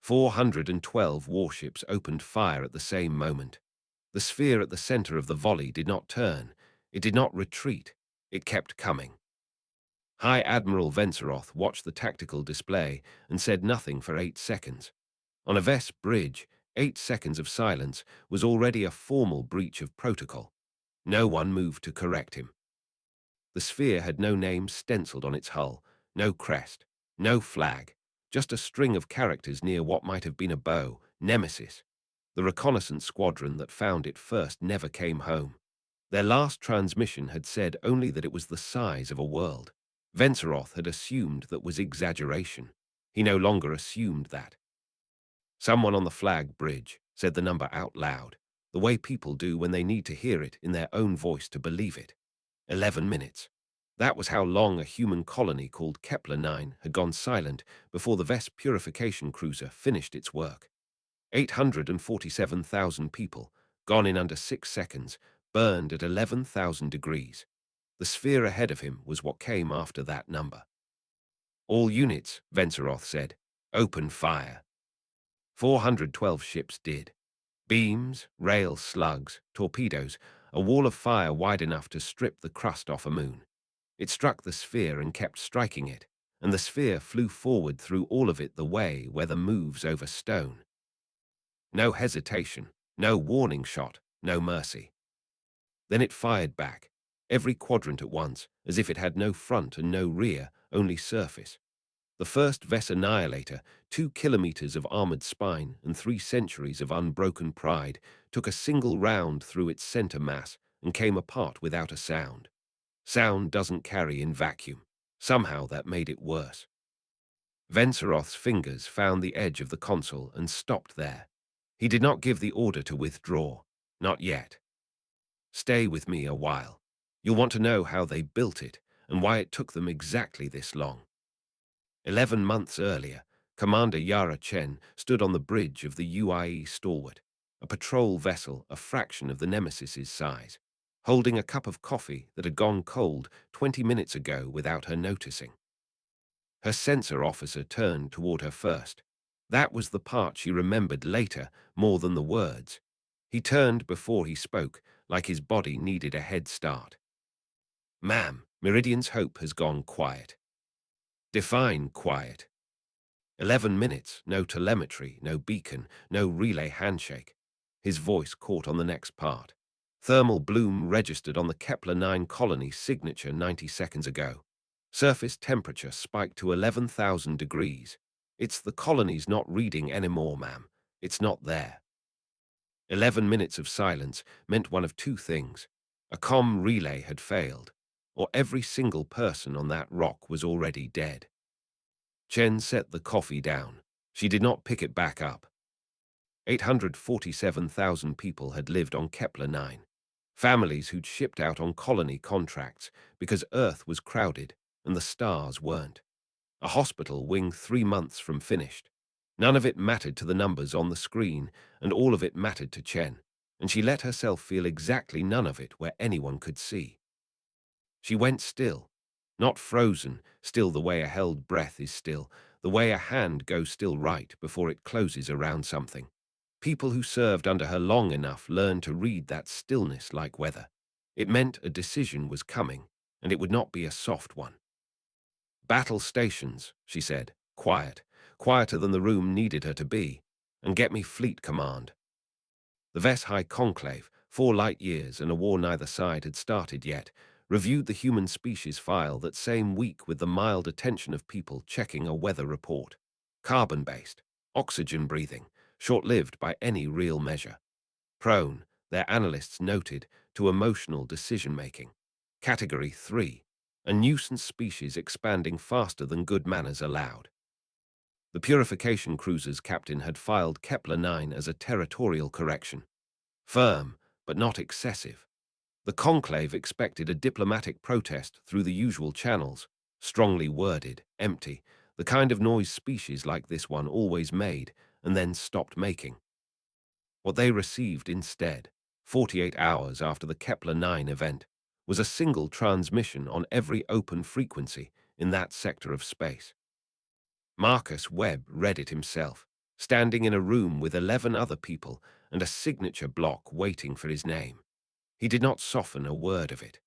412 warships opened fire at the same moment. The sphere at the center of the volley did not turn. It did not retreat. It kept coming. High Admiral Venseroth watched the tactical display and said nothing for 8 seconds. On a Vess bridge, 8 seconds of silence was already a formal breach of protocol. No one moved to correct him. The sphere had no name stenciled on its hull, no crest, no flag, just a string of characters near what might have been a bow, Nemesis. The reconnaissance squadron that found it first never came home. Their last transmission had said only that it was the size of a world. Venseroth had assumed that was exaggeration. He no longer assumed that. Someone on the flag bridge said the number out loud, the way people do when they need to hear it in their own voice to believe it. 11 minutes. That was how long a human colony called Kepler-9 had gone silent before the Vess purification cruiser finished its work. 847,000 people, gone in under 6 seconds, burned at 11,000 degrees. The sphere ahead of him was what came after that number. All units, Venseroth said, open fire. 412 ships did. Beams, rail slugs, torpedoes, a wall of fire wide enough to strip the crust off a moon. It struck the sphere and kept striking it, and the sphere flew forward through all of it the way weather moves over stone. No hesitation, no warning shot, no mercy. Then it fired back, every quadrant at once, as if it had no front and no rear, only surface. The first Vess Annihilator, 2 kilometers of armored spine and 3 centuries of unbroken pride, took a single round through its center mass and came apart without a sound. Sound doesn't carry in vacuum. Somehow that made it worse. Venseroth's fingers found the edge of the console and stopped there. He did not give the order to withdraw. Not yet. Stay with me a while. You'll want to know how they built it and why it took them exactly this long. 11 months earlier, Commander Yara Chen stood on the bridge of the UIE Stalwart, a patrol vessel a fraction of the Nemesis's size, holding a cup of coffee that had gone cold 20 minutes ago without her noticing. Her sensor officer turned toward her first. That was the part she remembered later more than the words. He turned before he spoke, like his body needed a head start. "Ma'am, Meridian's hope has gone quiet." Define quiet. 11 minutes, no telemetry, no beacon, no relay handshake. His voice caught on the next part. Thermal bloom registered on the Kepler-9 colony signature 90 seconds ago. Surface temperature spiked to 11,000 degrees. It's the colony's not reading anymore, ma'am. It's not there. 11 minutes of silence meant one of two things. A comm relay had failed, or every single person on that rock was already dead. Chen set the coffee down. She did not pick it back up. 847,000 people had lived on Kepler-9. Families who'd shipped out on colony contracts because Earth was crowded and the stars weren't. A hospital wing 3 months from finished. None of it mattered to the numbers on the screen, and all of it mattered to Chen, and she let herself feel exactly none of it where anyone could see. She went still. Not frozen, still the way a held breath is still, the way a hand goes still right before it closes around something. People who served under her long enough learned to read that stillness like weather. It meant a decision was coming, and it would not be a soft one. "Battle stations," she said, quiet, quieter than the room needed her to be, "and get me fleet command." The Vess High Conclave, 4 light years and a war neither side had started yet, reviewed the human species file that same week with the mild attention of people checking a weather report. Carbon-based, oxygen-breathing, short-lived by any real measure. Prone, their analysts noted, to emotional decision-making. Category 3, a nuisance species expanding faster than good manners allowed. The purification cruiser's captain had filed Kepler-9 as a territorial correction. Firm, but not excessive. The conclave expected a diplomatic protest through the usual channels, strongly worded, empty, the kind of noise species like this one always made and then stopped making. What they received instead, 48 hours after the Kepler-9 event, was a single transmission on every open frequency in that sector of space. Marcus Webb read it himself. standing in a room with 11 other people and a signature block waiting for his name. He did not soften a word of it.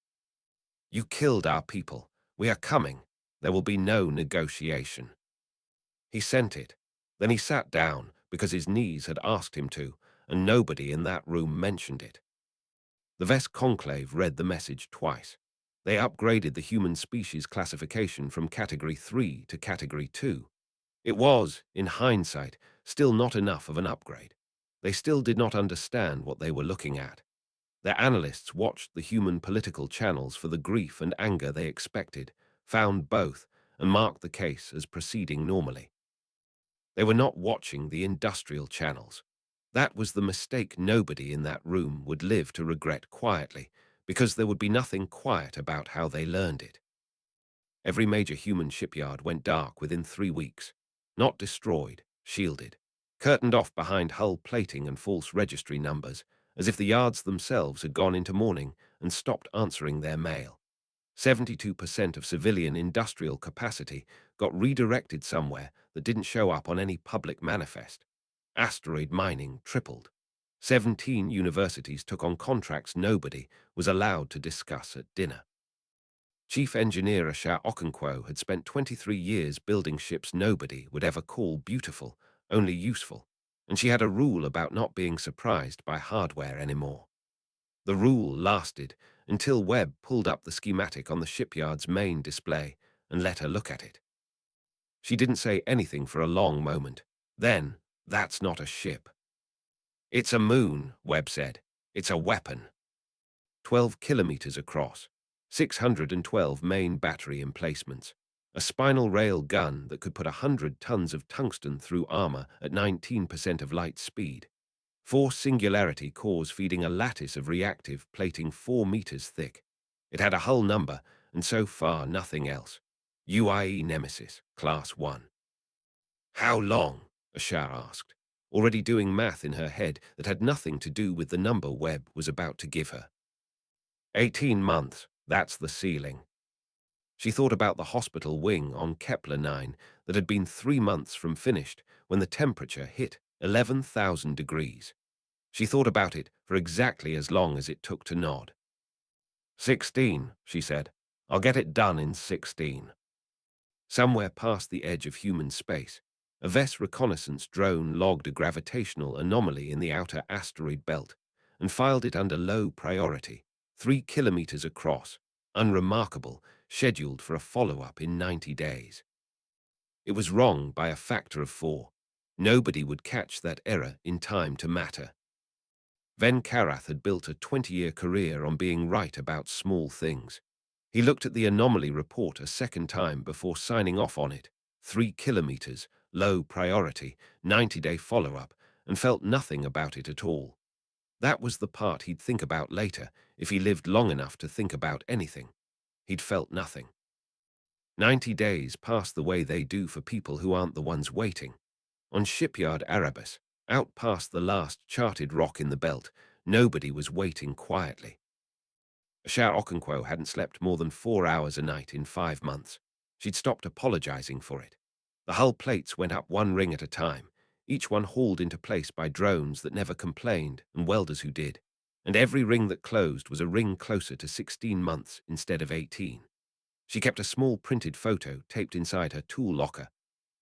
"You killed our people. We are coming. There will be no negotiation." He sent it. Then he sat down because his knees had asked him to, and nobody in that room mentioned it. The Vest Conclave read the message twice. They upgraded the human species classification from Category 3 to Category 2. It was, in hindsight, still not enough of an upgrade. They still did not understand what they were looking at. Their analysts watched the human political channels for the grief and anger they expected, found both, and marked the case as proceeding normally. They were not watching the industrial channels. That was the mistake nobody in that room would live to regret quietly, because there would be nothing quiet about how they learned it. Every major human shipyard went dark within 3 weeks. Not destroyed, shielded, curtained off behind hull plating and false registry numbers, as if the yards themselves had gone into mourning and stopped answering their mail. 72% of civilian industrial capacity got redirected somewhere that didn't show up on any public manifest. Asteroid mining tripled. 17 universities took on contracts nobody was allowed to discuss at dinner. Chief Engineer HFY Okonkwo had spent 23 years building ships nobody would ever call beautiful, only useful, and she had a rule about not being surprised by hardware anymore. The rule lasted until Webb pulled up the schematic on the shipyard's main display and let her look at it. She didn't say anything for a long moment. Then, "That's not a ship." "It's a moon," Webb said. "It's a weapon." 12 kilometers across, 612 main battery emplacements, a spinal rail gun that could put 100 tons of tungsten through armor at 19% of light speed, 4 singularity cores feeding a lattice of reactive plating 4 meters thick. It had a hull number, and so far nothing else. UIE Nemesis, Class 1. "How long?" Ashar asked, already doing math in her head that had nothing to do with the number Webb was about to give her. 18 months, that's the ceiling. She thought about the hospital wing on Kepler 9 that had been 3 months from finished when the temperature hit 11,000 degrees. She thought about it for exactly as long as it took to nod. 16, she said. "I'll get it done in 16. Somewhere past the edge of human space, a VES reconnaissance drone logged a gravitational anomaly in the outer asteroid belt and filed it under low priority, 3 kilometers across, unremarkable, scheduled for a follow-up in 90 days. It was wrong by a factor of 4. Nobody would catch that error in time to matter. Ven Karath had built a 20-year career on being right about small things. He looked at the anomaly report a second time before signing off on it. 3 kilometers, low priority, 90-day follow-up, and felt nothing about it at all. That was the part he'd think about later, if he lived long enough to think about anything. He'd felt nothing. 90 days passed the way they do for people who aren't the ones waiting. On Shipyard Erebus, out past the last charted rock in the belt, nobody was waiting quietly. Ashar Okonkwo hadn't slept more than 4 hours a night in 5 months. She'd stopped apologizing for it. The hull plates went up 1 ring at a time, each one hauled into place by drones that never complained and welders who did, and every ring that closed was a ring closer to 16 months instead of 18. She kept a small printed photo taped inside her tool locker,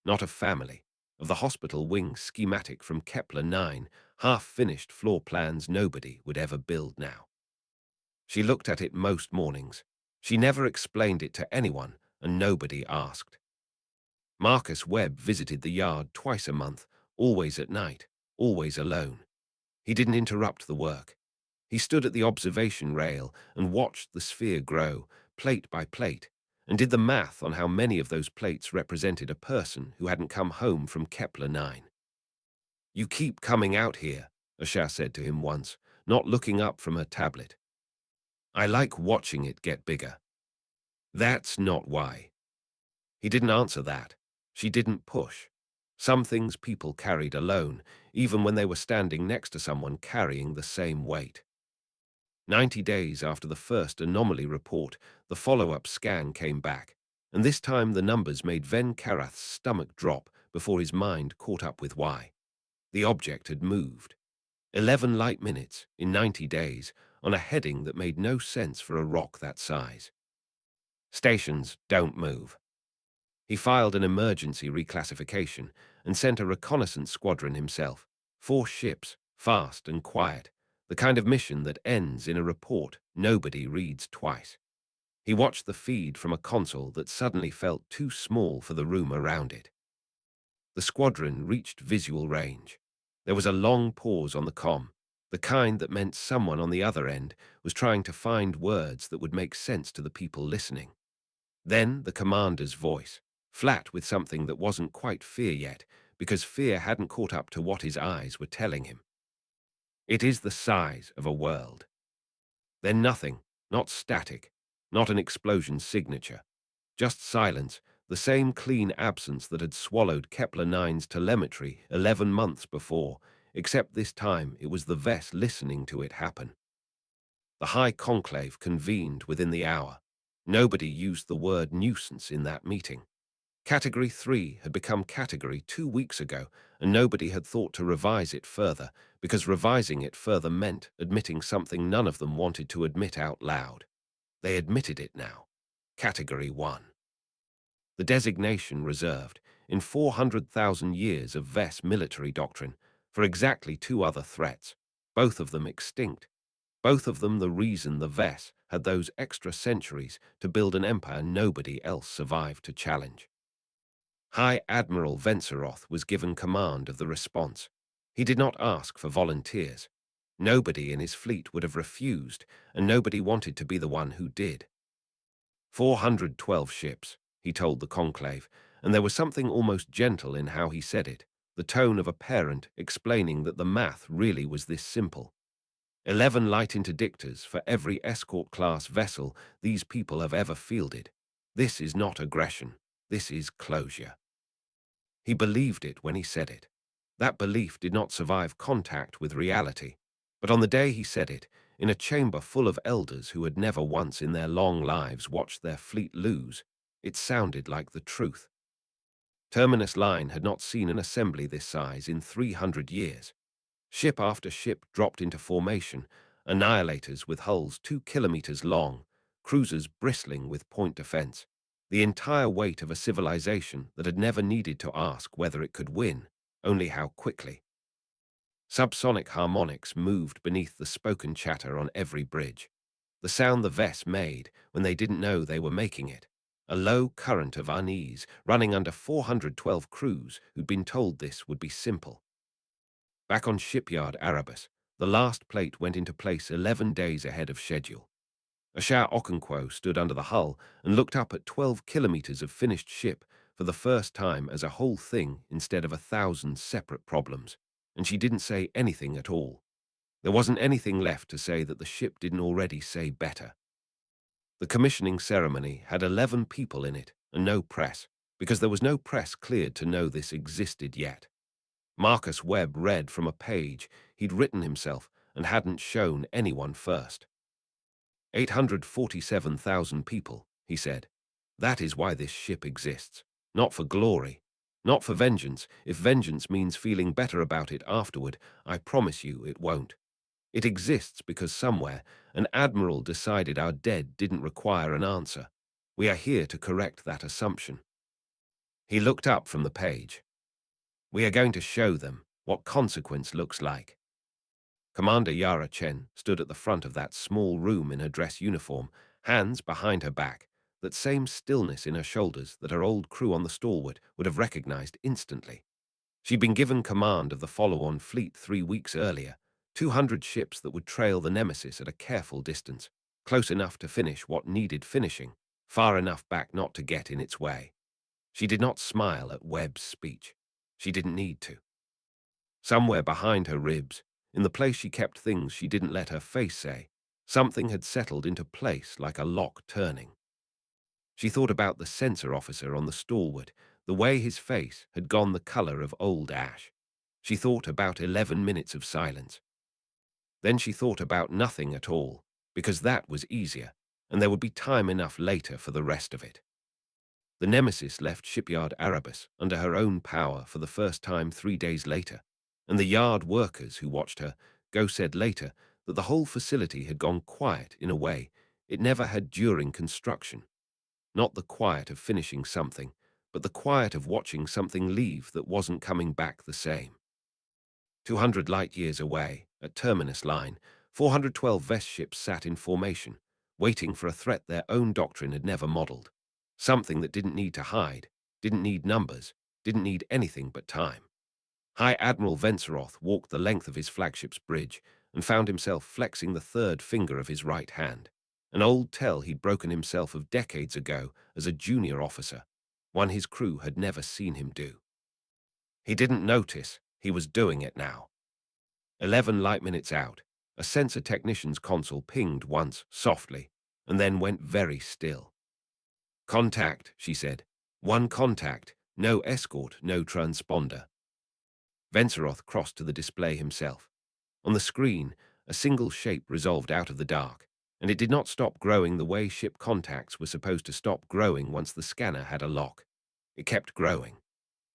not of family, of the hospital wing schematic from Kepler 9, half-finished floor plans nobody would ever build now. She looked at it most mornings. She never explained it to anyone, and nobody asked. Marcus Webb visited the yard twice a month, always at night, always alone. He didn't interrupt the work. He stood at the observation rail and watched the sphere grow, plate by plate, and did the math on how many of those plates represented a person who hadn't come home from Kepler 9. "You keep coming out here," Ashar said to him once, not looking up from her tablet. "I like watching it get bigger." "That's not why." He didn't answer that. She didn't push. Some things people carried alone, even when they were standing next to someone carrying the same weight. 90 days after the first anomaly report, the follow-up scan came back, and this time the numbers made Ven Karath's stomach drop before his mind caught up with why. The object had moved. 11 light minutes in 90 days on a heading that made no sense for a rock that size. Stations don't move. He filed an emergency reclassification and sent a reconnaissance squadron himself. 4 ships, fast and quiet, the kind of mission that ends in a report nobody reads twice. He watched the feed from a console that suddenly felt too small for the room around it. The squadron reached visual range. There was a long pause on the comm, the kind that meant someone on the other end was trying to find words that would make sense to the people listening. Then the commander's voice, flat with something that wasn't quite fear yet, because fear hadn't caught up to what his eyes were telling him. It is the size of a world. Then nothing, not static, not an explosion signature, just silence, the same clean absence that had swallowed Kepler-9's telemetry 11 months before, except this time it was the VES listening to it happen. The High Conclave convened within the hour. Nobody used the word nuisance in that meeting. Category 3 had become Category 2 weeks ago, and nobody had thought to revise it further, because revising it further meant admitting something none of them wanted to admit out loud. They admitted it now. Category 1. The designation reserved, in 400,000 years of VES military doctrine, for exactly 2 other threats, both of them extinct, both of them the reason the VES had those extra centuries to build an empire nobody else survived to challenge. High Admiral Venseroth was given command of the response. He did not ask for volunteers. Nobody in his fleet would have refused, and nobody wanted to be the one who did. 412 ships, he told the conclave, and there was something almost gentle in how he said it, the tone of a parent explaining that the math really was this simple. 11 light interdictors for every escort-class vessel these people have ever fielded. This is not aggression. This is closure. He believed it when he said it. That belief did not survive contact with reality. But on the day he said it, in a chamber full of elders who had never once in their long lives watched their fleet lose, it sounded like the truth. Terminus Line had not seen an assembly this size in 300 years. Ship after ship dropped into formation, annihilators with hulls 2 kilometers long, cruisers bristling with point defense, the entire weight of a civilization that had never needed to ask whether it could win, only how quickly. Subsonic harmonics moved beneath the spoken chatter on every bridge, the sound the VES made when they didn't know they were making it, a low current of unease running under 412 crews who'd been told this would be simple. Back on Shipyard Erebus, the last plate went into place 11 days ahead of schedule. Ashar Okonkwo stood under the hull and looked up at 12 kilometers of finished ship for the first time as a whole thing instead of 1,000 separate problems, and she didn't say anything at all. There wasn't anything left to say that the ship didn't already say better. The commissioning ceremony had 11 people in it and no press, because there was no press cleared to know this existed yet. Marcus Webb read from a page he'd written himself and hadn't shown anyone first. 847,000 people, he said. That is why this ship exists. Not for glory. Not for vengeance. If vengeance means feeling better about it afterward, I promise you it won't. It exists because somewhere an admiral decided our dead didn't require an answer. We are here to correct that assumption. He looked up from the page. We are going to show them what consequence looks like. Commander Yara Chen stood at the front of that small room in her dress uniform, hands behind her back, that same stillness in her shoulders that her old crew on the stalwart would have recognized instantly. She'd been given command of the follow-on fleet 3 weeks earlier, 200 ships that would trail the Nemesis at a careful distance, close enough to finish what needed finishing, far enough back not to get in its way. She did not smile at Webb's speech. She didn't need to. Somewhere behind her ribs, in the place she kept things she didn't let her face say, something had settled into place like a lock turning. She thought about the sensor officer on the stalwart, the way his face had gone the color of old ash. She thought about 11 minutes of silence. Then she thought about nothing at all, because that was easier, and there would be time enough later for the rest of it. The Nemesis left Shipyard Erebus under her own power for the first time 3 days later. and the yard workers who watched her go said later that the whole facility had gone quiet in a way it never had during construction. Not the quiet of finishing something, but the quiet of watching something leave that wasn't coming back the same. 200 light-years away, at Terminus Line, 412 Vest ships sat in formation, waiting for a threat their own doctrine had never modeled. Something that didn't need to hide, didn't need numbers, didn't need anything but time. High Admiral Venseroth walked the length of his flagship's bridge and found himself flexing the third finger of his right hand, an old tell he'd broken himself of decades ago as a junior officer, one his crew had never seen him do. He didn't notice he was doing it now. 11 light minutes out, a sensor technician's console pinged once, softly, and then went very still. "Contact," she said. "One contact, no escort, no transponder." Venseroth crossed to the display himself. On the screen, a single shape resolved out of the dark, and it did not stop growing the way ship contacts were supposed to stop growing once the scanner had a lock. It kept growing.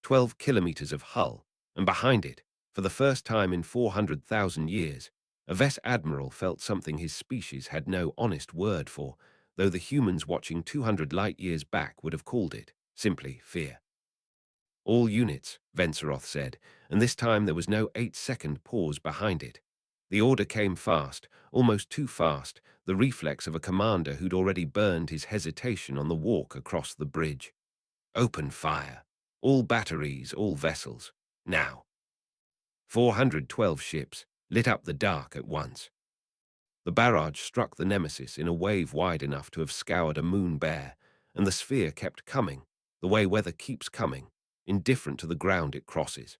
12 kilometers of hull, and behind it, for the first time in 400,000 years, a Vess admiral felt something his species had no honest word for, though the humans watching 200 light-years back would have called it, simply, fear. "All units," Venseroth said, and this time there was no 8-second pause behind it. The order came fast, almost too fast, the reflex of a commander who'd already burned his hesitation on the walk across the bridge. "Open fire. All batteries, all vessels. Now." 412 ships lit up the dark at once. The barrage struck the Nemesis in a wave wide enough to have scoured a moon bare, and the sphere kept coming, the way weather keeps coming, indifferent to the ground it crosses.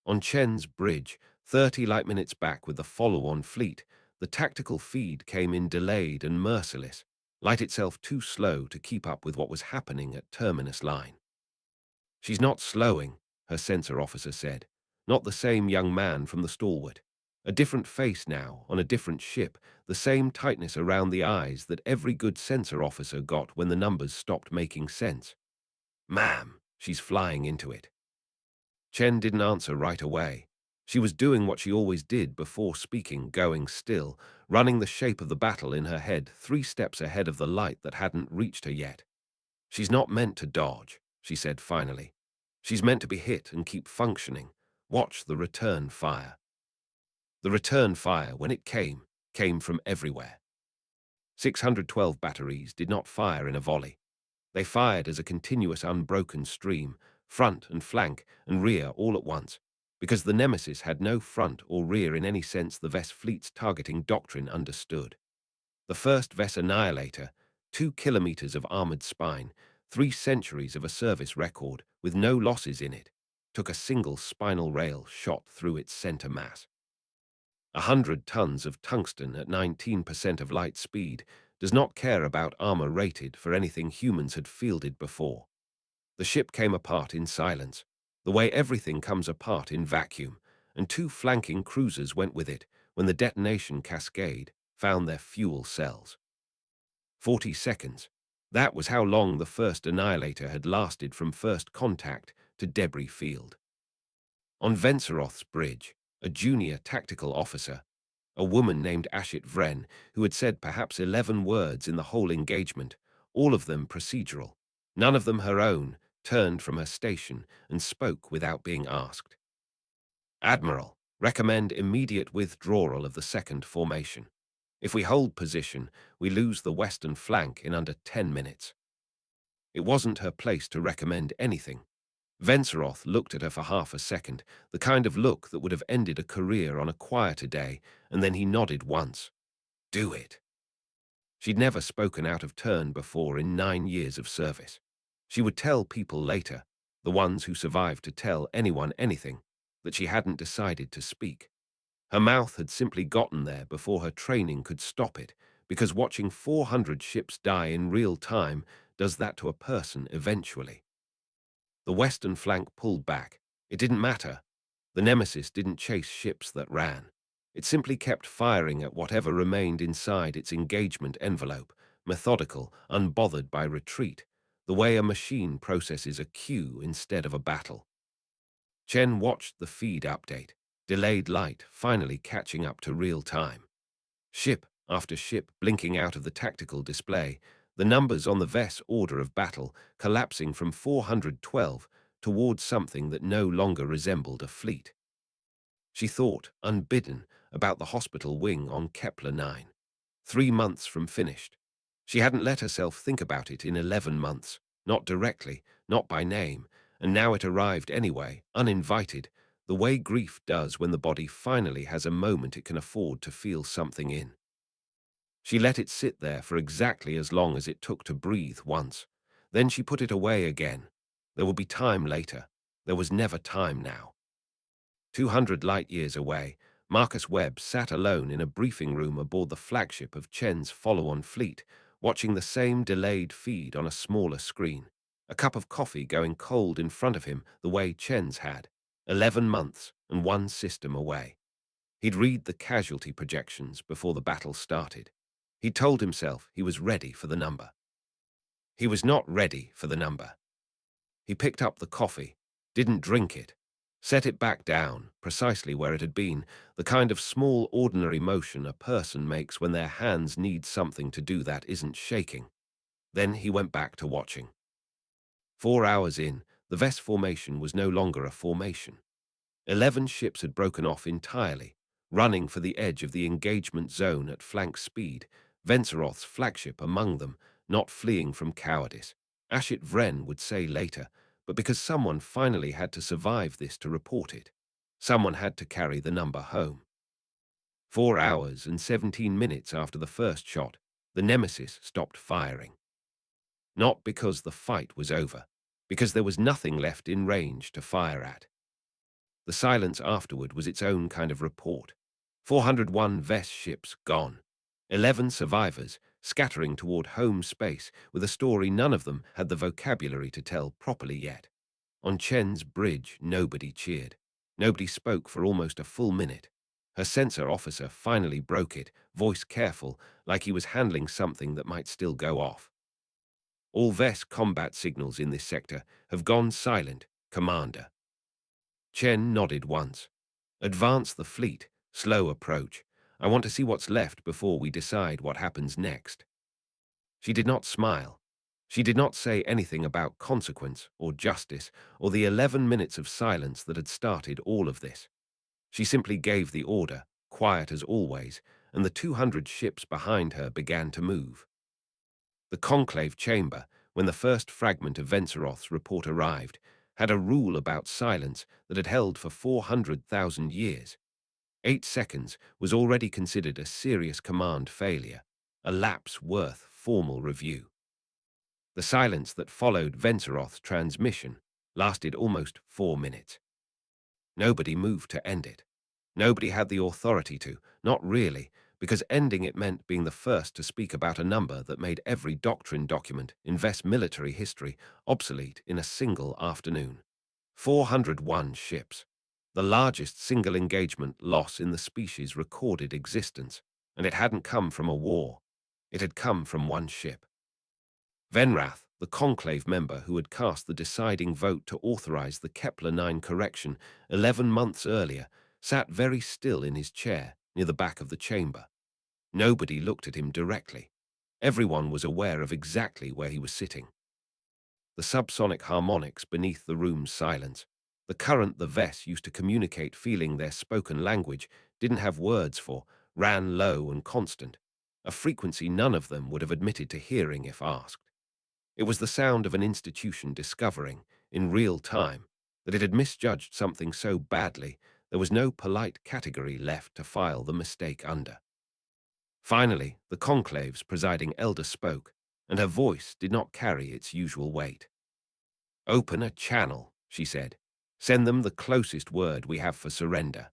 On Chen's bridge, 30 light minutes back with the follow-on fleet, the tactical feed came in delayed and merciless, light itself too slow to keep up with what was happening at Terminus Line. "She's not slowing," her sensor officer said. Not the same young man from the stalwart. A different face now, on a different ship, the same tightness around the eyes that every good sensor officer got when the numbers stopped making sense. "Ma'am, she's flying into it." Chen didn't answer right away. She was doing what she always did before speaking, going still, running the shape of the battle in her head 3 steps ahead of the light that hadn't reached her yet. "She's not meant to dodge," she said finally. "She's meant to be hit and keep functioning. Watch the return fire." The return fire, when it came from everywhere. 612 batteries did not fire in a volley. They fired as a continuous unbroken stream, front and flank and rear all at once, because the Nemesis had no front or rear in any sense the Vess fleet's targeting doctrine understood. The first Vess Annihilator, 2 kilometers of armored spine, 3 centuries of a service record with no losses in it, took a single spinal rail shot through its center mass. 100 tons of tungsten at 19% of light speed does not care about armor rated for anything humans had fielded before. The ship came apart in silence, the way everything comes apart in vacuum, and 2 flanking cruisers went with it when the detonation cascade found their fuel cells. 40 seconds. That was how long the first Annihilator had lasted from first contact to debris field. On Venseroth's bridge, a junior tactical officer, a woman named Ashit Vren, who had said perhaps 11 words in the whole engagement, all of them procedural, none of them her own, turned from her station and spoke without being asked. "Admiral, recommend immediate withdrawal of the second formation. If we hold position, we lose the western flank in under 10 minutes." It wasn't her place to recommend anything. Venseroth looked at her for half a second, the kind of look that would have ended a career on a quieter day, and then he nodded once. "Do it." She'd never spoken out of turn before in 9 years of service. She would tell people later, the ones who survived to tell anyone anything, that she hadn't decided to speak. Her mouth had simply gotten there before her training could stop it, because watching 400 ships die in real time does that to a person eventually. The western flank pulled back. It didn't matter. The Nemesis didn't chase ships that ran. It simply kept firing at whatever remained inside its engagement envelope, methodical, unbothered by retreat, the way a machine processes a queue instead of a battle. Chen watched the feed update. delayed light finally catching up to real time. Ship after ship blinking out of the tactical display, the numbers on the VES order of battle collapsing from 412 towards something that no longer resembled a fleet. She thought, unbidden, about the hospital wing on Kepler 9. 3 months from finished. She hadn't let herself think about it in 11 months, not directly, not by name, and now it arrived anyway, uninvited, the way grief does when the body finally has a moment it can afford to feel something in. She let it sit there for exactly as long as it took to breathe once. Then she put it away again. There would be time later. There was never time now. 200 light-years away, Marcus Webb sat alone in a briefing room aboard the flagship of Chen's follow-on fleet, watching the same delayed feed on a smaller screen, a cup of coffee going cold in front of him the way Chen's had, 11 months and one system away. He'd read the casualty projections before the battle started. He told himself he was ready for the number. He was not ready for the number. He picked up the coffee, didn't drink it, set it back down, precisely where it had been, the kind of small ordinary motion a person makes when their hands need something to do that isn't shaking. Then he went back to watching. 4 hours in, the VES formation was no longer a formation. 11 ships had broken off entirely, running for the edge of the engagement zone at flank speed, Venseroth's flagship among them, not fleeing from cowardice. Ashit Vren would say later, but because someone finally had to survive this to report it. Someone had to carry the number home. 4 hours and 17 minutes after the first shot, the Nemesis stopped firing. Not because the fight was over, because there was nothing left in range to fire at. The silence afterward was its own kind of report. 401 VES ships gone. 11 survivors, scattering toward home space with a story none of them had the vocabulary to tell properly yet. On Chen's bridge, nobody cheered. Nobody spoke for almost a full minute. Her sensor officer finally broke it, voice careful, like he was handling something that might still go off. All VES combat signals in this sector have gone silent, Commander. Chen nodded once. Advance the fleet. Slow approach. I want to see what's left before we decide what happens next. She did not smile. She did not say anything about consequence or justice or the 11 minutes of silence that had started all of this. She simply gave the order, quiet as always, and the 200 ships behind her began to move. The conclave chamber, when the first fragment of Venseroth's report arrived, had a rule about silence that had held for 400,000 years. 8 seconds was already considered a serious command failure, a lapse worth formal review. The silence that followed Venseroth's transmission lasted almost 4 minutes. Nobody moved to end it. Nobody had the authority to, not really, because ending it meant being the first to speak about a number that made every doctrine document in VES military history obsolete in a single afternoon. 401 ships, the largest single engagement loss in the species' recorded existence, and it hadn't come from a war. It had come from one ship. Venrath, the conclave member who had cast the deciding vote to authorize the Kepler 9 correction 11 months earlier, sat very still in his chair near the back of the chamber. Nobody looked at him directly. Everyone was aware of exactly where he was sitting. The subsonic harmonics beneath the room's silence, the current the VES used to communicate feeling their spoken language didn't have words for, ran low and constant, a frequency none of them would have admitted to hearing if asked. It was the sound of an institution discovering, in real time, that it had misjudged something so badly there was no polite category left to file the mistake under. Finally, the conclave's presiding elder spoke, and her voice did not carry its usual weight. "Open a channel," she said. "Send them the closest word we have for surrender."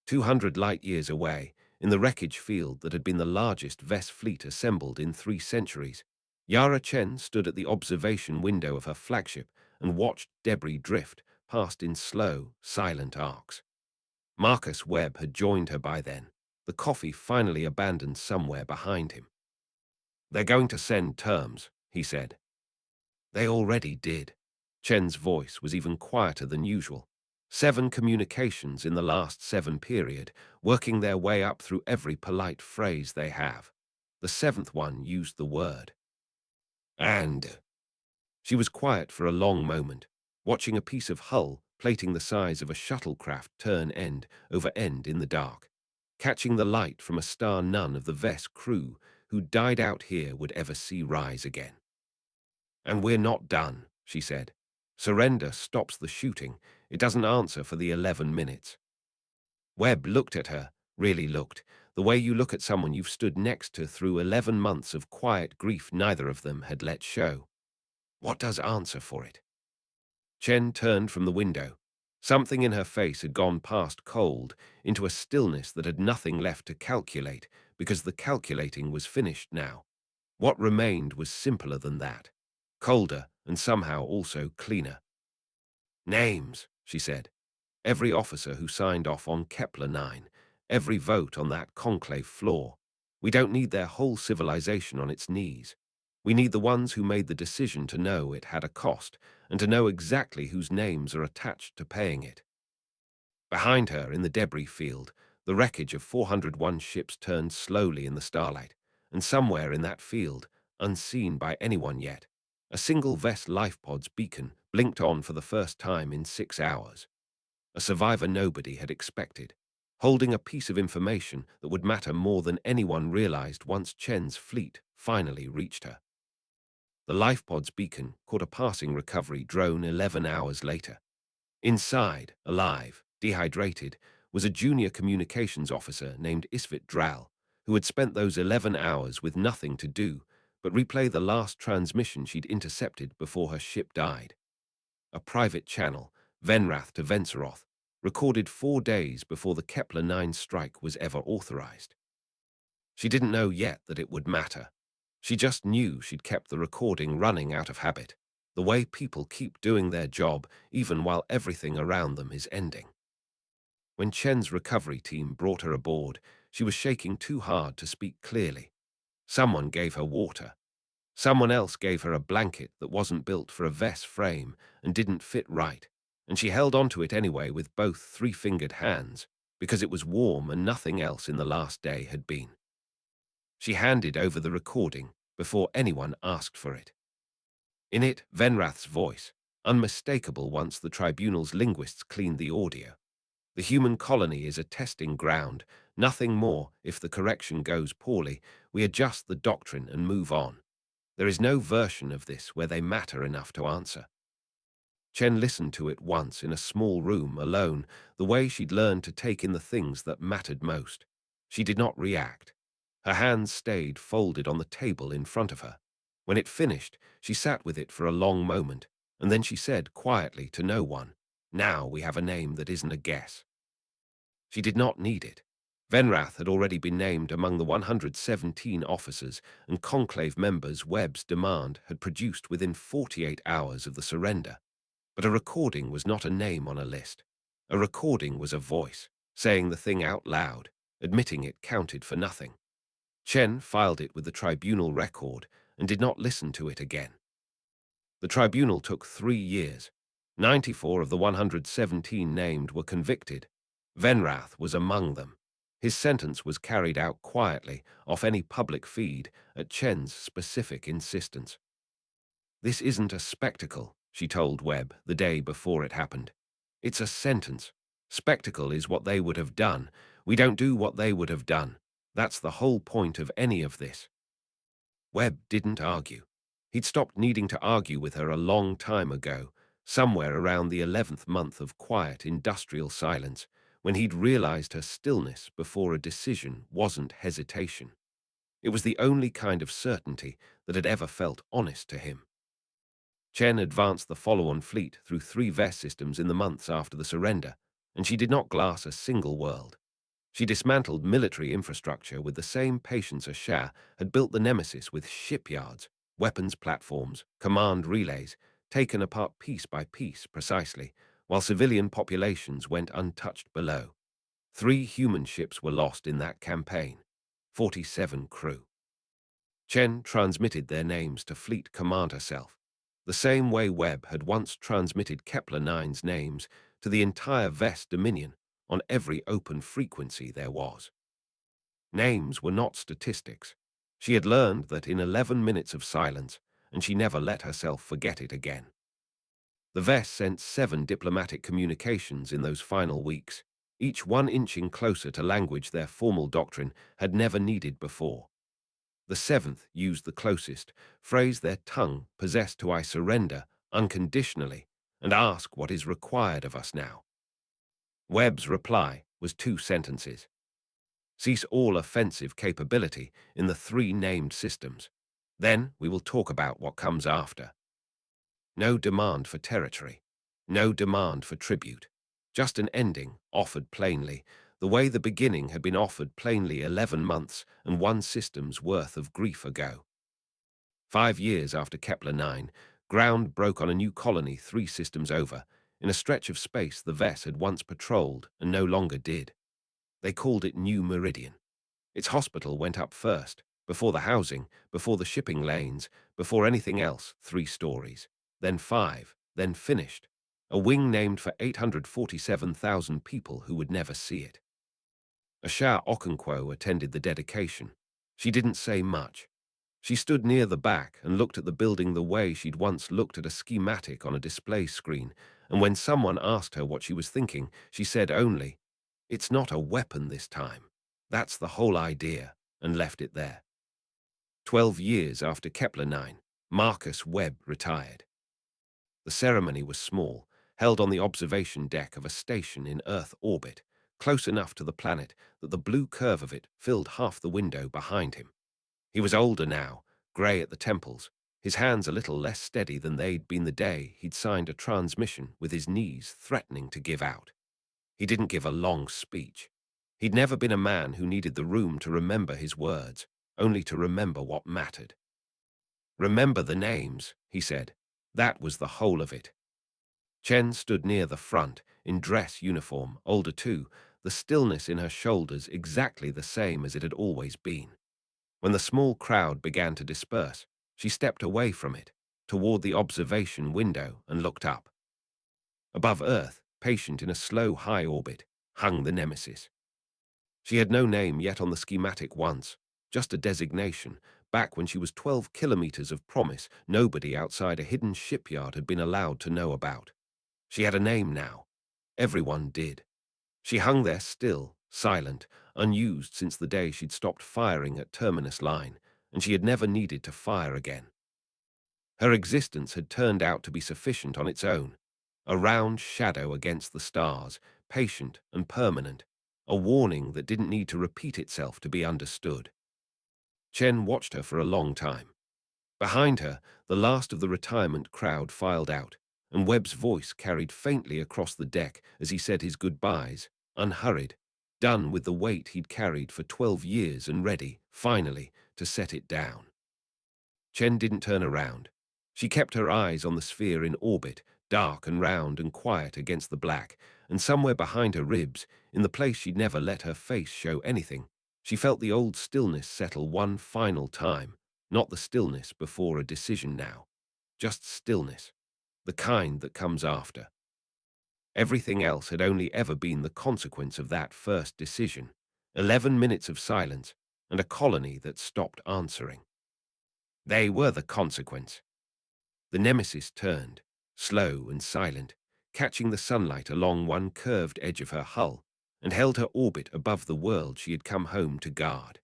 200 light-years away, in the wreckage field that had been the largest VES fleet assembled in 3 centuries, Yara Chen stood at the observation window of her flagship and watched debris drift past in slow, silent arcs. Marcus Webb had joined her by then, the coffee finally abandoned somewhere behind him. "They're going to send terms," he said. "They already did." Chen's voice was even quieter than usual. 7 communications in the last 7 period, working their way up through every polite phrase they have. The 7th one used the word and. She was quiet for a long moment, watching a piece of hull plating the size of a shuttlecraft turn end over end in the dark, catching the light from a star none of the Vess crew who died out here would ever see rise again. "And we're not done," she said. "Surrender stops the shooting. It doesn't answer for the 11 minutes. Webb looked at her, really looked, the way you look at someone you've stood next to through 11 months of quiet grief neither of them had let show. What does answer for it? Chen turned from the window. Something in her face had gone past cold into a stillness that had nothing left to calculate because the calculating was finished now. What remained was simpler than that, colder and somehow also cleaner. "Names," she said. "Every officer who signed off on Kepler 9, every vote on that conclave floor. We don't need their whole civilization on its knees. We need the ones who made the decision to know it had a cost and to know exactly whose names are attached to paying it." Behind her, in the debris field, the wreckage of 401 ships turned slowly in the starlight, and somewhere in that field, unseen by anyone yet, a single Vess lifepod's beacon blinked on for the first time in 6 hours. A survivor nobody had expected, holding a piece of information that would matter more than anyone realized once Chen's fleet finally reached her. The lifepod's beacon caught a passing recovery drone 11 hours later. Inside, alive, dehydrated, was a junior communications officer named Isvit Dral, who had spent those 11 hours with nothing to do but replay the last transmission she'd intercepted before her ship died. A private channel, Venrath to Venseroth, recorded 4 days before the Kepler 9 strike was ever authorized. She didn't know yet that it would matter. She just knew she'd kept the recording running out of habit, the way people keep doing their job even while everything around them is ending. When Chen's recovery team brought her aboard, she was shaking too hard to speak clearly. Someone gave her water. Someone else gave her a blanket that wasn't built for a Vess frame and didn't fit right, and she held onto it anyway with both 3-fingered hands because it was warm and nothing else in the last day had been. She handed over the recording before anyone asked for it. In it, Venrath's voice, unmistakable once the tribunal's linguists cleaned the audio. "The human colony is a testing ground, nothing more. If the correction goes poorly, we adjust the doctrine and move on. There is no version of this where they matter enough to answer." Chen listened to it once in a small room, alone, the way she'd learned to take in the things that mattered most. She did not react. Her hands stayed folded on the table in front of her. When it finished, she sat with it for a long moment, and then she said quietly to no one, "Now we have a name that isn't a guess." She did not need it. Venrath had already been named among the 117 officers and conclave members Webb's demand had produced within 48 hours of the surrender. But a recording was not a name on a list. A recording was a voice, saying the thing out loud, admitting it counted for nothing. Chen filed it with the tribunal record and did not listen to it again. The tribunal took 3 years. 94 of the 117 named were convicted. Venrath was among them. His sentence was carried out quietly, off any public feed, at Chen's specific insistence. "This isn't a spectacle," she told Webb the day before it happened. "It's a sentence. Spectacle is what they would have done. We don't do what they would have done. That's the whole point of any of this." Webb didn't argue. He'd stopped needing to argue with her a long time ago, somewhere around the 11th month of quiet industrial silence, when he'd realized her stillness before a decision wasn't hesitation. It was the only kind of certainty that had ever felt honest to him. Chen advanced the follow-on fleet through 3 Vess systems in the months after the surrender, and she did not glass a single world. She dismantled military infrastructure with the same patience as Shah had built the Nemesis, with shipyards, weapons platforms, command relays, taken apart piece by piece precisely, while civilian populations went untouched below. 3 human ships were lost in that campaign, 47 crew. Chen transmitted their names to Fleet Command herself, the same way Webb had once transmitted Kepler 9's names to the entire vast dominion on every open frequency there was. Names were not statistics. She had learned that in 11 minutes of silence, and she never let herself forget it again. The VES sent 7 diplomatic communications in those final weeks, each one inching closer to language their formal doctrine had never needed before. The 7th used the closest phrase their tongue possessed to: I surrender unconditionally and ask what is required of us now. Webb's reply was 2 sentences. Cease all offensive capability in the 3 named systems. Then we will talk about what comes after. No demand for territory. No demand for tribute. Just an ending, offered plainly, the way the beginning had been offered plainly 11 months and 1 system's worth of grief ago. 5 years after Kepler-9, ground broke on a new colony 3 systems over, in a stretch of space the VES had once patrolled and no longer did. They called it New Meridian. Its hospital went up first, before the housing, before the shipping lanes, before anything else, 3 stories. Then 5, then finished. A wing named for 847,000 people who would never see it. Asha Okonkwo attended the dedication. She didn't say much. She stood near the back and looked at the building the way she'd once looked at a schematic on a display screen, and when someone asked her what she was thinking, she said only, "It's not a weapon this time. That's the whole idea," and left it there. 12 years after Kepler-9, Marcus Webb retired. The ceremony was small, held on the observation deck of a station in Earth orbit, close enough to the planet that the blue curve of it filled half the window behind him. He was older now, grey at the temples, his hands a little less steady than they'd been the day he'd signed a transmission with his knees threatening to give out. He didn't give a long speech. He'd never been a man who needed the room to remember his words, only to remember what mattered. "Remember the names," he said. That was the whole of it. Chen stood near the front, in dress uniform, older too, the stillness in her shoulders exactly the same as it had always been. When the small crowd began to disperse, she stepped away from it, toward the observation window, and looked up. Above Earth, patient in a slow high orbit, hung the Nemesis. She had no name yet on the schematic once, just a designation. Back when she was 12 kilometers of promise, nobody outside a hidden shipyard had been allowed to know about. She had a name now. Everyone did. She hung there still, silent, unused since the day she'd stopped firing at Terminus Line, and she had never needed to fire again. Her existence had turned out to be sufficient on its own, a round shadow against the stars, patient and permanent, a warning that didn't need to repeat itself to be understood. Chen watched her for a long time. Behind her, the last of the retirement crowd filed out, and Webb's voice carried faintly across the deck as he said his goodbyes, unhurried, done with the weight he'd carried for 12 years and ready, finally, to set it down. Chen didn't turn around. She kept her eyes on the sphere in orbit, dark and round and quiet against the black, and somewhere behind her ribs, in the place she'd never let her face show anything, she felt the old stillness settle one final time, not the stillness before a decision now, just stillness, the kind that comes after. Everything else had only ever been the consequence of that first decision, 11 minutes of silence, and a colony that stopped answering. They were the consequence. The Nemesis turned, slow and silent, catching the sunlight along one curved edge of her hull, and held her orbit above the world she had come home to guard.